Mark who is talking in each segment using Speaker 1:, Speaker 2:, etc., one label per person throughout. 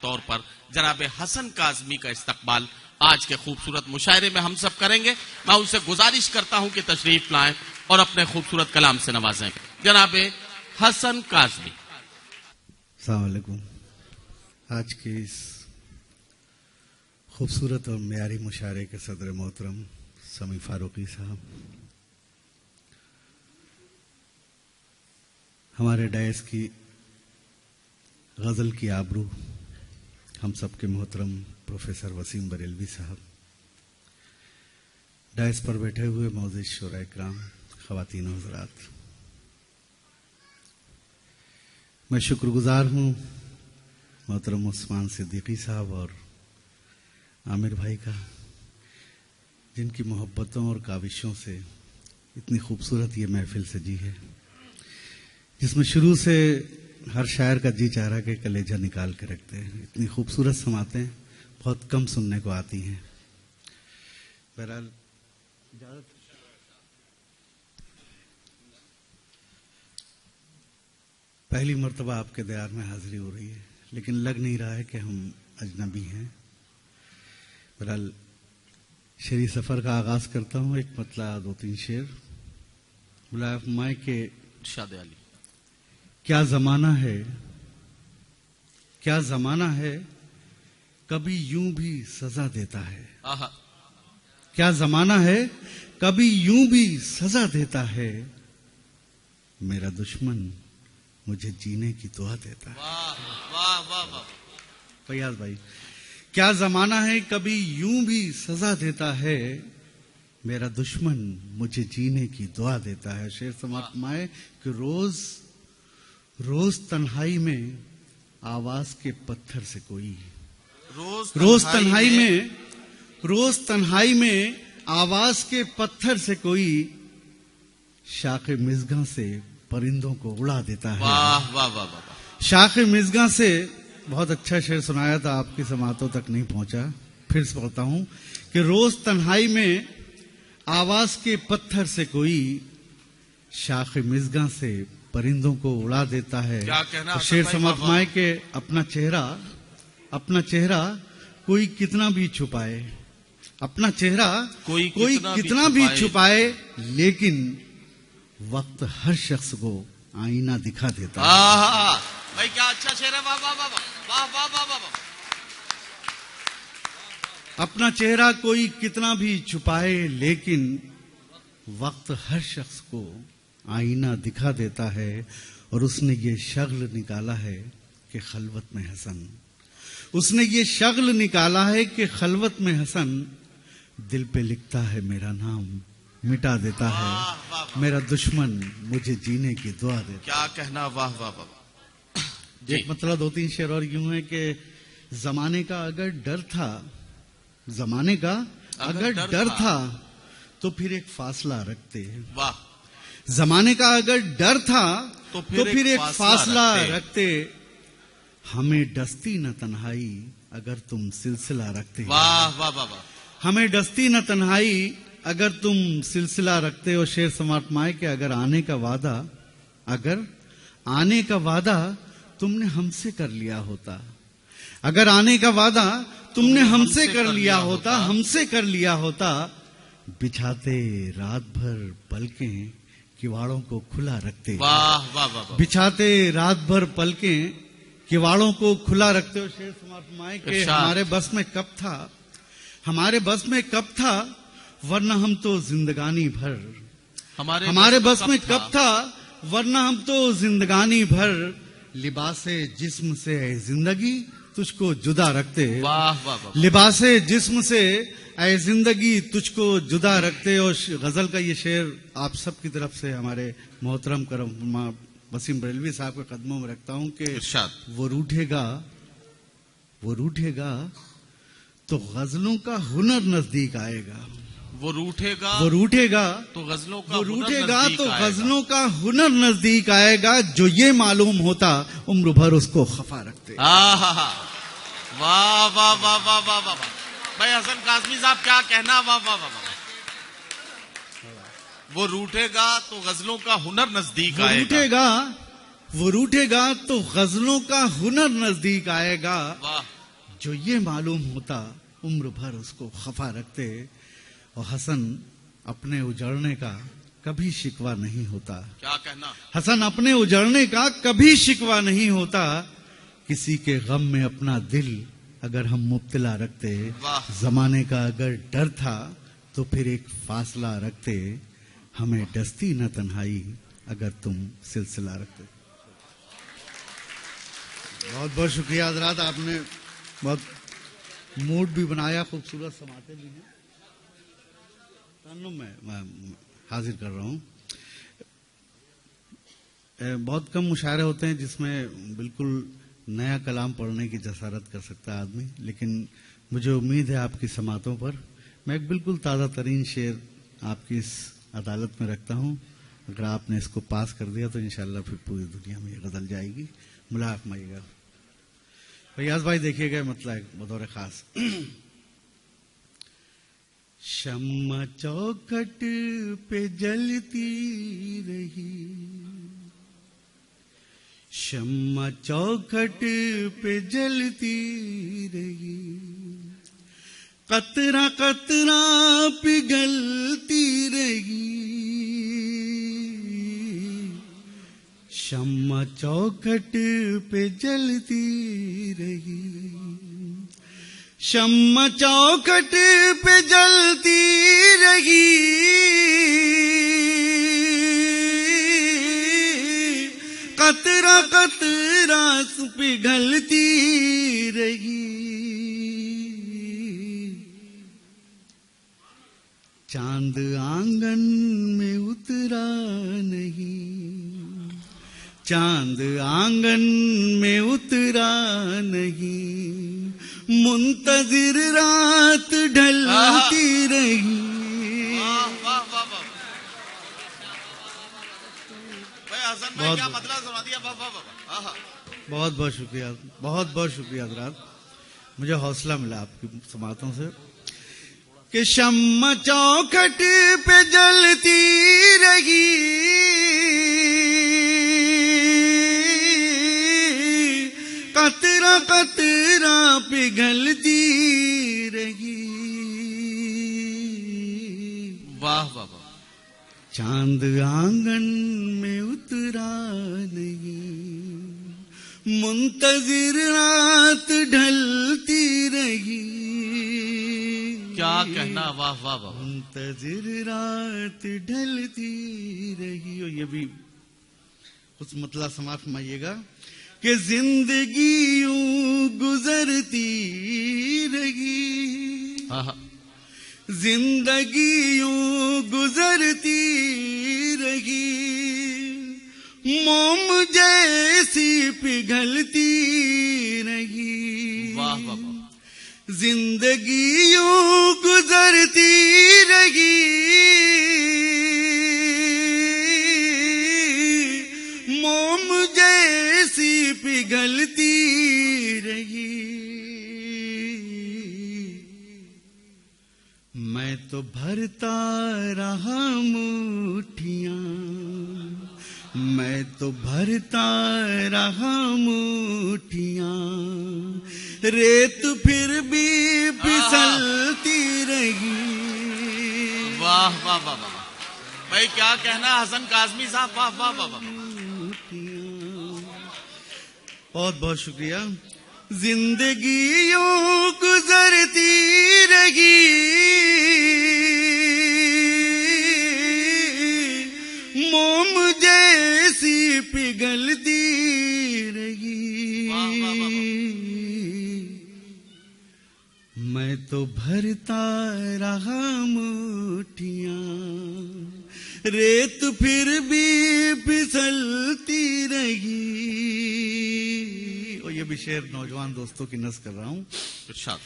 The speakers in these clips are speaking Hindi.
Speaker 1: तौर पर जनाब हसन काज़मी का इस्तकबाल आज के खूबसूरत मुशायरे में हम सब करेंगे। मैं उनसे गुजारिश करता हूं कि तशरीफ लाएं और अपने खूबसूरत कलाम से नवाजें। जनाब हसन काज़मी।
Speaker 2: अस्सलाम वालेकुम। आज के इस खूबसूरत और म्यारी मुशायरे के सदर मोहतरम समी फारूकी साहब, हमारे डायस की गज़ल की आबरू हम सबके मोहतरम प्रोफेसर वसीम बरेलवी साहब, डायस पर बैठे हुए मौजूद शोरा इकराम, ख़वातीन और हज़रात, मैं शुक्रगुजार हूँ मोहतरम उस्मान सिद्दीकी साहब और आमिर भाई का, जिनकी मोहब्बतों और काविशों से इतनी खूबसूरत ये महफिल सजी है, जिसमें शुरू से हर शायर का जी चाह रहा कि कलेजा निकाल के रखते हैं। इतनी खूबसूरत समातें बहुत कम सुनने को आती हैं। बहरहाल पहली मर्तबा आपके दयार में हाजिरी हो रही है, लेकिन लग नहीं रहा है कि हम अजनबी हैं। बहरहाल शेरी सफर का आगाज करता हूँ। एक मतला दो तीन शेर। बुलाया फरमाए के
Speaker 1: शाद अली।
Speaker 2: क्या जमाना है, क्या जमाना है, कभी यूं भी सजा देता है। क्या जमाना है, कभी यूं भी सजा देता है, मेरा दुश्मन मुझे जीने की दुआ देता है।
Speaker 1: वाह वाह वाह वाह।
Speaker 2: फैयाज भाई, क्या जमाना है, कभी यूं भी सजा देता है, मेरा दुश्मन मुझे जीने की दुआ देता है। शेर समाप्त माए कि रोज तन्हाई में आवाज के पत्थर से कोई, रोज तन्हाई में आवाज के पत्थर से कोई शाखे मिज़गा से परिंदों को उड़ा देता है।
Speaker 1: वाह वाह वाह वाह।
Speaker 2: शाखे मिज़गा से, बहुत अच्छा शेर सुनाया था, आपकी समातों तक नहीं पहुंचा, फिर से पढ़ता हूं कि रोज तन्हाई में आवाज के पत्थर से कोई शाखे मिज़गा से परिंदों को उड़ा देता है।
Speaker 1: क्या कहना
Speaker 2: तो शेर समाप्त माए के अपना चेहरा कोई कितना भी छुपाए, अपना चेहरा कोई कितना भी छुपाए, लेकिन वक्त हर शख्स को आईना दिखा देता है।
Speaker 1: भाई क्या अच्छा शेर है। वाह वाह वाह वाह वाह वाह वाह वाह।
Speaker 2: अपना चेहरा कोई कितना भी छुपाए, लेकिन वक्त हर शख्स को आईना दिखा देता है। और उसने ये शगल निकाला है कि खलवत में हसन, उसने ये शगल निकाला है कि खलवत में हसन, दिल पे लिखता है मेरा नाम, मिटा देता है, मेरा दुश्मन मुझे जीने की दुआ देता।
Speaker 1: क्या कहना। वाह वाह वाह।
Speaker 2: एक मतलब दो तीन शेर और यूं है कि जमाने का अगर डर था, जमाने का अगर डर था तो फिर एक फासला रखते।
Speaker 1: वाह।
Speaker 2: जमाने का अगर डर था तो फिर एक फासला रखते, हमें डस्ती न तन्हाई अगर तुम सिलसिला रखते।
Speaker 1: वाह वाह वाह वाह।
Speaker 2: हमें डस्ती न तन्हाई अगर तुम सिलसिला रखते। और शेर समाप्त माए के अगर आने का वादा तुमने हमसे कर लिया होता, अगर आने का वादा तुमने हमसे कर लिया होता, बिछाते रात भर पलकें किवाड़ों को खुला रखते।
Speaker 1: वाह वाह वाह।
Speaker 2: बिछाते रात भर पलकें किवाड़ों को खुला रखते हो। शेर समाप्त माए के हमारे बस में कब था, वरना हम तो जिंदगानी भर, हमारे बस में कब था, वरना हम तो जिंदगानी भर, लिबासे जिस्म से ऐ जिंदगी तुझको जुदा रखते।
Speaker 1: वाह वाह वाह।
Speaker 2: लिबासे जिस्म से ऐ जिंदगी तुझको जुदा रखते। और गजल का ये शेर आप सब की तरफ से हमारे मोहतरम करम वसीम बरेलवी साहब के कदमों में रखता हूं कि वो रूठेगा तो गजलों का हुनर नजदीक आएगा।
Speaker 1: वो रूठेगा तो गजलों का हुनर
Speaker 2: नजदीक आएगा। जो ये मालूम होता उम्र भर उसको खफा रखते।
Speaker 1: वाह वाह वाह वाह वाह वाह। भाई हसन काज़मी साहब क्या कहना। वाह वाह वाह। वो रूठेगा तो गजलों का हुनर नजदीक आएगा।
Speaker 2: वो रूठेगा तो गजलों का हुनर नजदीक आएगा।
Speaker 1: वाह
Speaker 2: जो ये मालूम होता उम्र भर उसको खफा रखते। और हसन अपने उजड़ने का कभी शिकवा नहीं होता।
Speaker 1: क्या कहना।
Speaker 2: हसन अपने उजड़ने का कभी शिकवा नहीं होता। किसी के गम में अपना दिल अगर हम मुब्तला रखते,
Speaker 1: वाह।
Speaker 2: जमाने का अगर डर था तो फिर एक फासला रखते। हमें डसती न तन्हाई अगर तुम सिलसिला रखते। बहुत बहुत शुक्रिया हजरात, आपने बहुत मूड भी बनाया, खूबसूरत समाते भी हैं। मैं हाजिर कर रहा हूँ। बहुत कम मुशायरे होते हैं जिसमें बिल्कुल नया कलाम पढ़ने की जसारत कर सकता है आदमी, लेकिन मुझे उम्मीद है आपकी समातों पर मैं एक बिल्कुल ताज़ा तरीन शेर आपकी इस अदालत में रखता हूँ। अगर आपने इसको पास कर दिया तो इंशाल्लाह फिर पूरी दुनिया में ये गजल जाएगी। मुलाक माइएगा फैयाज भाई, देखिएगा मतलब बतौर खास। शम्मा चौखट पे जलती रही, शम्मा चौखट पे जलती रही, कतरा कतरा पिघलती रही। शम्मा चौखट पे जलती रही, शम्मा चौखट पे जलती रही, कतरा कतरा पिघलती रही। चांद आंगन में उतरा नहीं, चांद आंगन में उतरा नहीं, मुंतजिर रात ढलती रही।
Speaker 1: भाई क्या मतलब सुना दिया।
Speaker 2: बहुत बहुत शुक्रिया, बहुत बहुत शुक्रिया हजरात, मुझे हौसला मिला आपकी समातों से। कि शम्मा चौखट पे जलती रही, कतरा कतरा पिघलती रही।
Speaker 1: वाह वाह वाह।
Speaker 2: चांद आंगन में उतरा नहीं, मुंतजिर रात ढलती रही।
Speaker 1: क्या कहना। वाह वाह वाह।
Speaker 2: मुंतजिर रात ढलती रही। और ये भी कुछ मतलब समाप्त फरमाइएगा कि जिंदगी यूं गुजरती रही, जिंदगी यूं गुजरती रही, मोम जैसी पिघलती रही।
Speaker 1: वाह वाह वाह।
Speaker 2: जिंदगी यूं गुजरती रही, मोम जैसी पिघलती रही। मैं तो भरता रहा मुट्ठियां, मैं तो भरता रहा मुट्ठियां, रेत फिर भी फिसलती रही।
Speaker 1: वाह वाह वाह वाह। भाई क्या कहना हसन काज़मी साहब। वाह वाह वाह वाह।
Speaker 2: बहुत बहुत शुक्रिया। जिंदगी यूं गुजरती रही, मोम जैसी पिघलती रही। मैं तो भरता रहा मुट्ठियां, रेत फिर भी फिसलती रही। और ये भी शेर नौजवान दोस्तों की नस कर रहा हूं।
Speaker 1: अच्छा।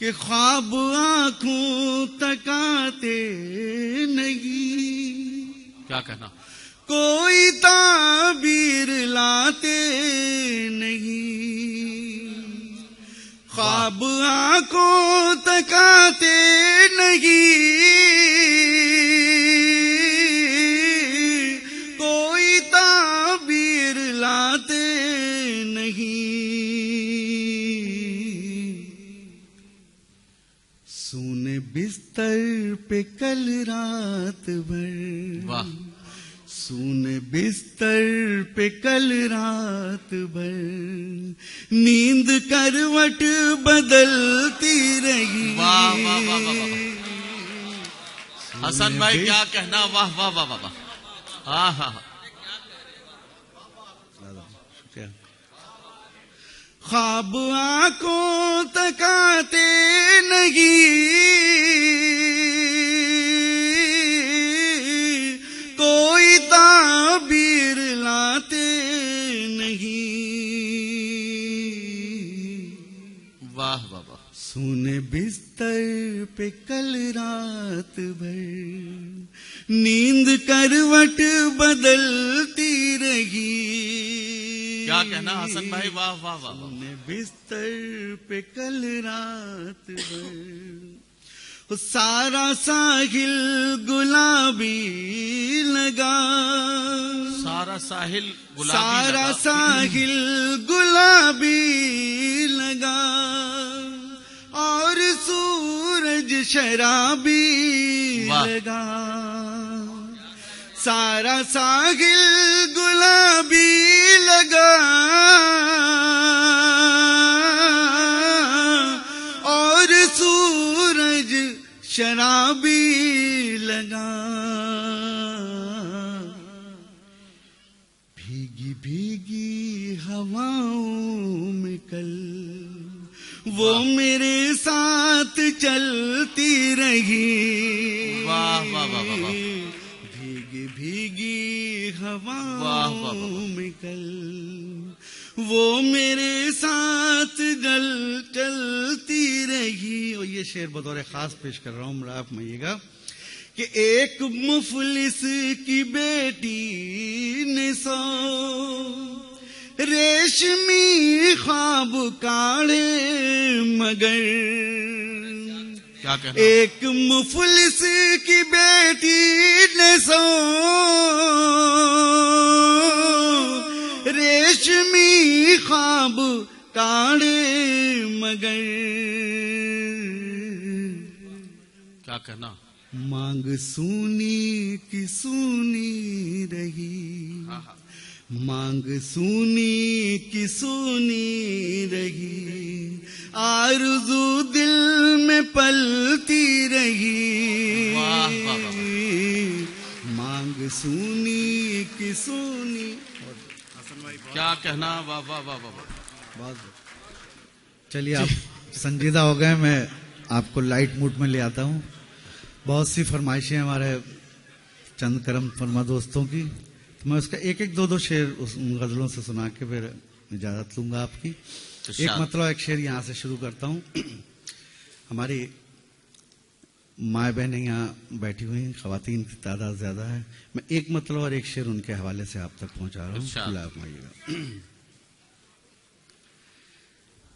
Speaker 2: कि ख्वाब आंखों तकाते नहीं,
Speaker 1: क्या कहना।
Speaker 2: कोई ताबीर लाते नहीं, ख्वाब आंखों तकाते नहीं, कोई ताबीर सूने बिस्तर पे कल रात भर,
Speaker 1: वाह,
Speaker 2: सूने बिस्तर पे कल रात भर, नींद करवट बदलती रही।
Speaker 1: वाह वाह वाह वाह वाह। हसन भाई क्या कहना, वाह वाह वाह वाह वाह। हाँ हाँ हाँ।
Speaker 2: ख्वाब आंखों तक आते नहीं, कोई ताबीर लाते नहीं।
Speaker 1: वाह वाह वाह।
Speaker 2: सूने बिस्तर पे कल रात भर, नींद करवट बदलती रही।
Speaker 1: क्या कहना हसन भाई, वाह वाह वाह वाह।
Speaker 2: सूने बिस्तर पे कल रात भर, सारा साहिल गुलाबी लगा,
Speaker 1: सारा साहिल गुलाबी
Speaker 2: सारा
Speaker 1: लगा।
Speaker 2: साहिल गुलाबी लगा, और सूरज शराबी
Speaker 1: वाह।
Speaker 2: लगा। सारा साहिल गुलाबी लगा, और सूरज शराबी लगा। भीगी भीगी हवाओं में कल वो मेरे साथ चलती रही।
Speaker 1: वाह वाह वाह वाह वाह।
Speaker 2: भीगी भीगी
Speaker 1: वाह, वाह,
Speaker 2: हवाओं
Speaker 1: वाह।
Speaker 2: में कल वो मेरे साथ चलती रही। और ये शेर बतौर खास पेश कर रहा हूँ, आप मानिएगा कि एक मुफलिस की बेटी ने सो रेशमी ख्वाब काढ़े, मगर
Speaker 1: क्या कहना,
Speaker 2: एक मुफलिस की बेटी ने सो रेशमी ख्वाब काढ़े, मगर
Speaker 1: क्या कहना।
Speaker 2: मांग सूनी की सूनी रही,
Speaker 1: हाँ हाँ।
Speaker 2: मांग सूनी की सूनी रही, आरज़ू दिल में पलती रही।
Speaker 1: वाह, वाह, वाह,
Speaker 2: मांग सूनी की सूनी।
Speaker 1: क्या कहना, वाह वाह वाह वाह वाह।
Speaker 2: चलिए आप संजीदा हो गए, मैं आपको लाइट मूड में ले आता हूँ। बहुत सी फरमाइशें हमारे चंद करम फरमा दोस्तों की, तो मैं उसका एक एक दो शेर उस गजलों से सुना के फिर इजाजत लूंगा आपकी। एक मतलब एक शेर यहाँ से शुरू करता हूँ। हमारी माए बहनें यहाँ बैठी हुई हैं, खवातीन की तादाद ज्यादा है। मैं एक मतलब और एक शेर उनके हवाले से आप तक पहुंचा रहा हूँ।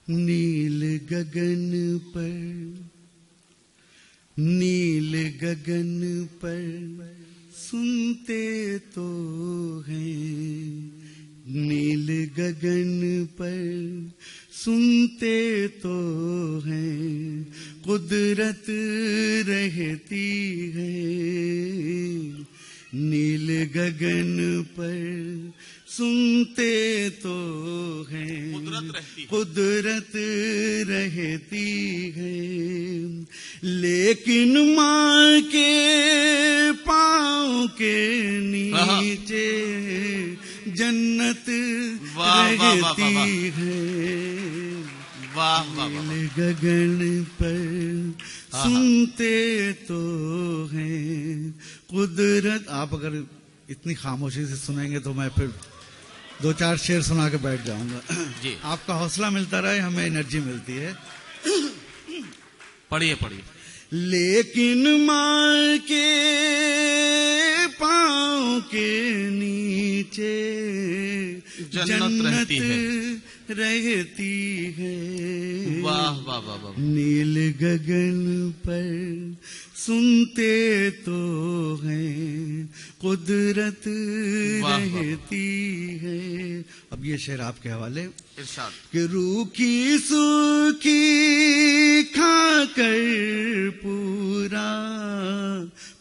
Speaker 2: नील गगन पर, नील गगन पर सुनते तो हैं, नील गगन पर सुनते तो हैं, कुदरत रहती है। नील गगन पर सुनते तो हैं, कुदरत रहती है। लेकिन माँ के पाँव के नीचे जन्नत रहती है। नील गगन पर सुनते तो हैं, कुदरत। आप अगर इतनी खामोशी से सुनेंगे तो मैं फिर दो चार शेर सुना के बैठ जाऊंगा जी। आपका हौसला मिलता रहे, हमें एनर्जी मिलती है।
Speaker 1: पढ़िए पढ़िए।
Speaker 2: लेकिन माँ के पाँव के नीचे जन्नत रहती है।
Speaker 1: वाह वाह वाह वाह।
Speaker 2: नील गगन पर सुनते तो हैं, कुदरत रहती है। अब ये शेर आपके हवाले।
Speaker 1: इरशाद।
Speaker 2: कि रूखी सूखी खाक कर पूरा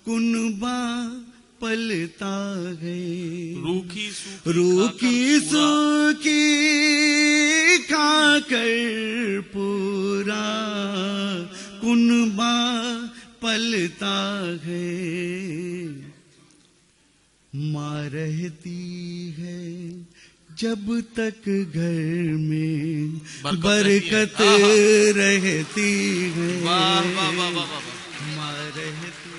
Speaker 2: कुनबा पलता है।
Speaker 1: रूखी
Speaker 2: सूखी खाकर पूरा कुनबा पलता है। माँ रहती है जब तक घर में बरकत रहती है।
Speaker 1: वाह वाह वाह वाह वाह,
Speaker 2: माँ रहती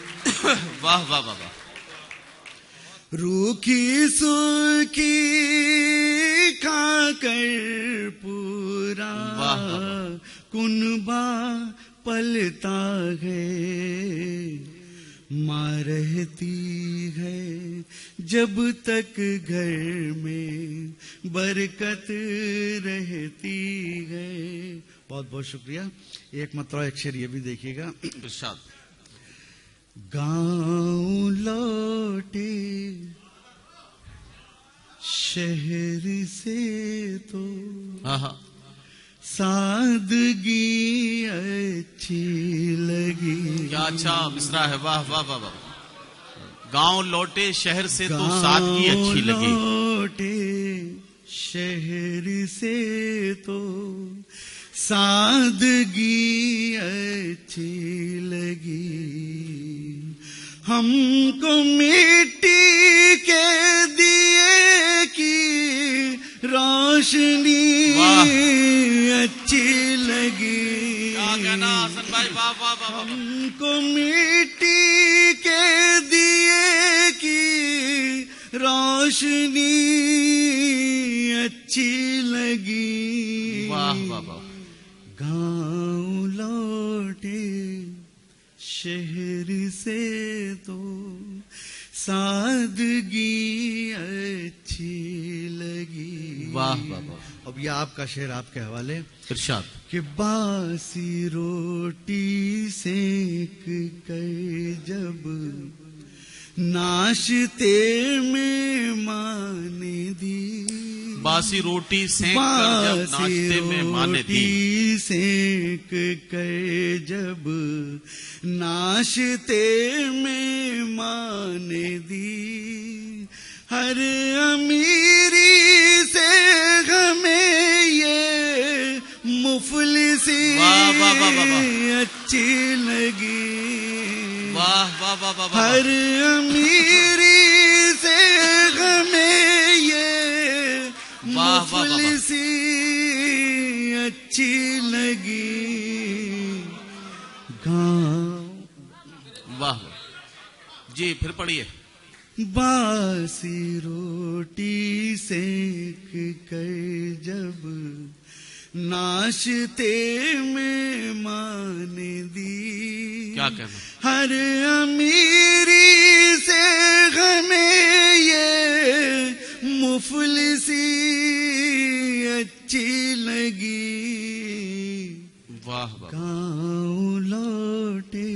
Speaker 1: वाह वाह वाह वाह।
Speaker 2: रूखी सूखी खाकर पूरा
Speaker 1: वाह वाह वाह।
Speaker 2: कुनबा पलता है। माँ रहती है जब तक घर में बरकत रहती है। बहुत बहुत शुक्रिया। एक मतलब एक शेर ये भी देखिएगा।
Speaker 1: इरशाद।
Speaker 2: गाँव लौटे शहर से तो सादगी अच्छी लगी।
Speaker 1: क्या अच्छा मिसरा है, वाह वाह वाह वाह। गांव लौटे शहर से तो सादगी अच्छी लगी।
Speaker 2: लौटे शहर से तो सादगी अच्छी लगी। हमको मिट्टी के दिए की रोशनी अच्छी लगी।
Speaker 1: क्या कहना हसन भाई, वाह वाह वाह वाह।
Speaker 2: हमको मिट्टी के दिए की रोशनी अच्छी लगी।
Speaker 1: वाह वाह वाह।
Speaker 2: गाँव लौटे शहर से तो सादगी अच्छी लगी।
Speaker 1: वाह वाह वाह।
Speaker 2: अब ये आपका शेर आपके हवाले।
Speaker 1: इरशाद।
Speaker 2: कि बासी रोटी सेक कर जब नाश्ते में माने दी।
Speaker 1: बासी रोटी सेक कर जब नाश्ते में माने दी।
Speaker 2: सेक कर जब नाश्ते में माने दी। हर अमीरी से हमें ये मुफलिसी अच्छी लगी।
Speaker 1: वाह वाह वाह वाह।
Speaker 2: हर अमीरी से हमें ये मुफलिसी अच्छी लगी। गाँव।
Speaker 1: वाह जी, फिर पढ़िए।
Speaker 2: बासी रोटी सेक कर जब नाश्ते में माने दी।
Speaker 1: क्या कहना।
Speaker 2: हर अमीरी से हमें ये मुफलिसी अच्छी लगी।
Speaker 1: वाह वाह।
Speaker 2: गाँव लौटे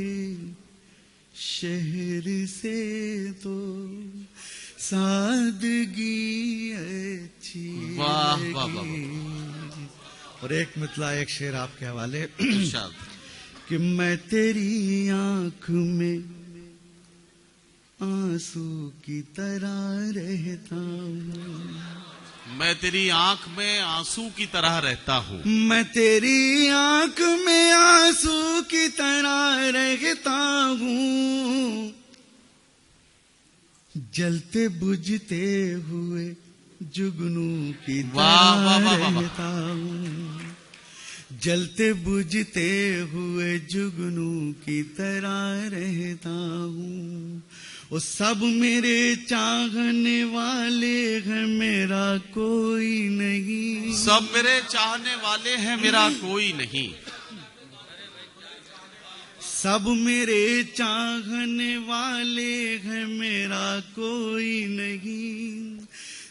Speaker 2: शहर से तो सादगी अच्छी
Speaker 1: वाह वाह वाह।
Speaker 2: और एक मितला एक शेर आपके हवाले।
Speaker 1: इरशाद।
Speaker 2: कि मैं तेरी आंख में आंसू की तरह रहता हूँ।
Speaker 1: मैं तेरी आंख में आंसू की तरह रहता हूँ।
Speaker 2: मैं तेरी आंख में आंसू की तरह रहता हूँ। जलते बुझते हुए जुगनू की तरह रहता हूँ। जलते बुझते हुए जुगनू की तरह रहता हूँ। वो सब मेरे चाहने वाले हैं, मेरा कोई नहीं।
Speaker 1: सब मेरे चाहने वाले हैं, मेरा कोई नहीं।
Speaker 2: सब मेरे चाहने वाले हैं, मेरा कोई नहीं।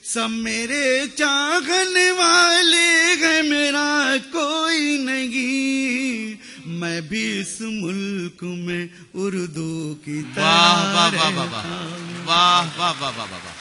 Speaker 2: सब मेरे चाहने वाले हैं, मेरा कोई नहीं। मैं भी इस मुल्क में उर्दू की तरह
Speaker 1: वाह वाह वाह वाह वाह वाह वाह वाह वाह।